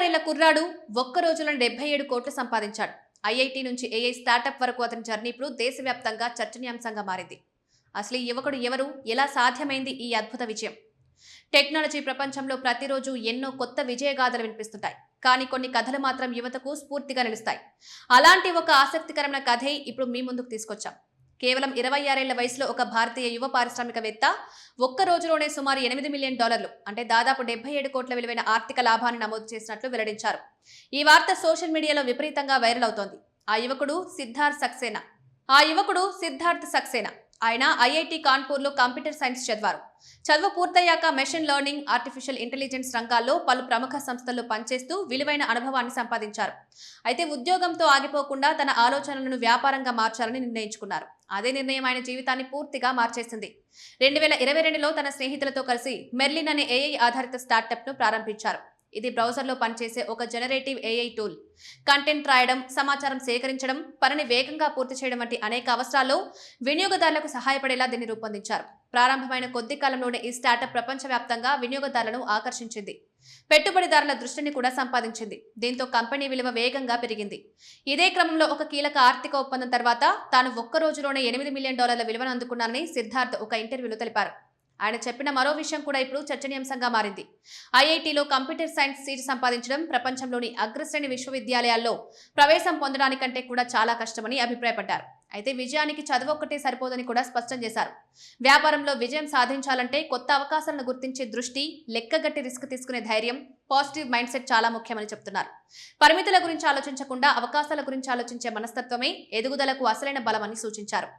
ఏళ్ల కుర్రాడు ఒక్క రోజులో 77 కోట్లు సంపాదించాడు. ఐఐటి నుంచి ఏఐ స్టార్టప్ వరకు అతని జర్నీ ఇప్పుడు దేశవ్యాప్తంగా చర్చనీయాంశంగా మారింది. అసలు ఈ యువకుడు ఎవరు, ఎలా సాధ్యమైంది ఈ అద్భుత విజయం? టెక్నాలజీ ప్రపంచంలో ప్రతిరోజు ఎన్నో కొత్త విజయగాథలు వినిపిస్తుంటాయి. కానీ కొన్ని కథలు మాత్రం యువతకు స్ఫూర్తిగా నిలుస్తాయి. అలాంటి ఒక ఆసక్తికరమైన కథే ఇప్పుడు మీ ముందుకు తీసుకొచ్చాం. కేవలం 26 ఏళ్ల వయసులో ఒక భారతీయ యువ పారిశ్రామికవేత్త ఒక్క రోజులోనే సుమారు $8 మిలియన్ అంటే దాదాపు 77 కోట్ల విలువైన ఆర్థిక లాభాన్ని నమోదు చేసినట్లు వెల్లడించారు. ఈ వార్త సోషల్ మీడియాలో విపరీతంగా వైరల్ అవుతోంది. ఆ యువకుడు సిద్ధార్థ్ సక్సేనా. ఆయన ఐఐటి కాన్పూర్లో కంప్యూటర్ సైన్స్ చదివారు. చదువు పూర్తయ్యాక మెషిన్ లెర్నింగ్, ఆర్టిఫిషియల్ ఇంటెలిజెన్స్ రంగాల్లో పలు ప్రముఖ సంస్థల్లో పనిచేస్తూ విలువైన అనుభవాన్ని సంపాదించారు. అయితే ఉద్యోగంతో ఆగిపోకుండా తన ఆలోచనలను వ్యాపారంగా మార్చాలని నిర్ణయించుకున్నారు. అదే నిర్ణయం ఆయన జీవితాన్ని పూర్తిగా మార్చేసింది. 2022లో తన స్నేహితులతో కలిసి మెర్లిన్ అనే ఏఐ ఆధారిత స్టార్టప్ ను ప్రారంభించారు. ఇది బ్రౌజర్లో పనిచేసే ఒక జనరేటివ్ ఏఐ టూల్. కంటెంట్ రాయడం, సమాచారం సేకరించడం, పనిని వేగంగా పూర్తి చేయడం వంటి అనేక అవసరాల్లో వినియోగదారులకు సహాయపడేలా దీన్ని రూపొందించారు. ప్రారంభమైన కొద్ది కాలంలోనే ఈ స్టార్టప్ ప్రపంచవ్యాప్తంగా వినియోగదారులను ఆకర్షించింది. పెట్టుబడిదారుల దృష్టిని కూడా సంపాదించింది. దీంతో కంపెనీ విలువ వేగంగా పెరిగింది. ఇదే క్రమంలో ఒక కీలక ఆర్థిక ఒప్పందం తర్వాత తాను ఒక్క రోజులోనే $8 మిలియన్ విలువను అందుకున్నానని సిద్ధార్థ్ ఒక ఇంటర్వ్యూలో తెలిపారు. ఆయన చెప్పిన మరో విషయం కూడా ఇప్పుడు చర్చనీయాంశంగా మారింది. ఐఐటిలో కంప్యూటర్ సైన్స్ సీటు సంపాదించడం ప్రపంచంలోని అగ్రశ్రేణి విశ్వవిద్యాలయాల్లో ప్రవేశం పొందడానికంటే కూడా చాలా కష్టమని అభిప్రాయపడ్డారు. అయితే విజయానికి చదువు ఒక్కటే సరిపోదని కూడా స్పష్టం చేశారు. వ్యాపారంలో విజయం సాధించాలంటే కొత్త అవకాశాలను గుర్తించే దృష్టి, లెక్కగట్టి రిస్క్ తీసుకునే ధైర్యం, పాజిటివ్ మైండ్ సెట్ చాలా ముఖ్యమని చెప్తున్నారు. పరిమితుల గురించి ఆలోచించకుండా అవకాశాల గురించి ఆలోచించే మనస్తత్వమే ఎదుగుదలకు అసలైన బలమని సూచించారు.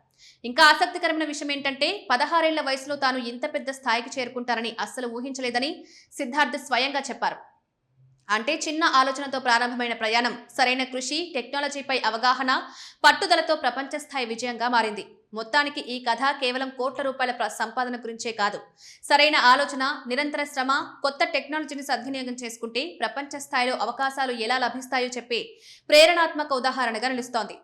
ఇంకా ఆసక్తికరమైన విషయం ఏంటంటే 16 ఏళ్ల వయసులో తాను ఇంత పెద్ద స్థాయికి చేరుకుంటారని అస్సలు ఊహించలేదని సిద్ధార్థ్ స్వయంగా చెప్పారు. అంటే చిన్న ఆలోచనతో ప్రారంభమైన ప్రయాణం సరైన కృషి, టెక్నాలజీపై అవగాహన, పట్టుదలతో ప్రపంచ స్థాయి విజయంగా మారింది. మొత్తానికి ఈ కథ కేవలం కోట్ల రూపాయల సంపాదన గురించే కాదు, సరైన ఆలోచన, నిరంతర శ్రమ, కొత్త టెక్నాలజీని సద్వినియోగం చేసుకుంటే ప్రపంచ స్థాయిలో అవకాశాలు ఎలా లభిస్తాయో చెప్పే ప్రేరణాత్మక ఉదాహరణగా నిలుస్తోంది.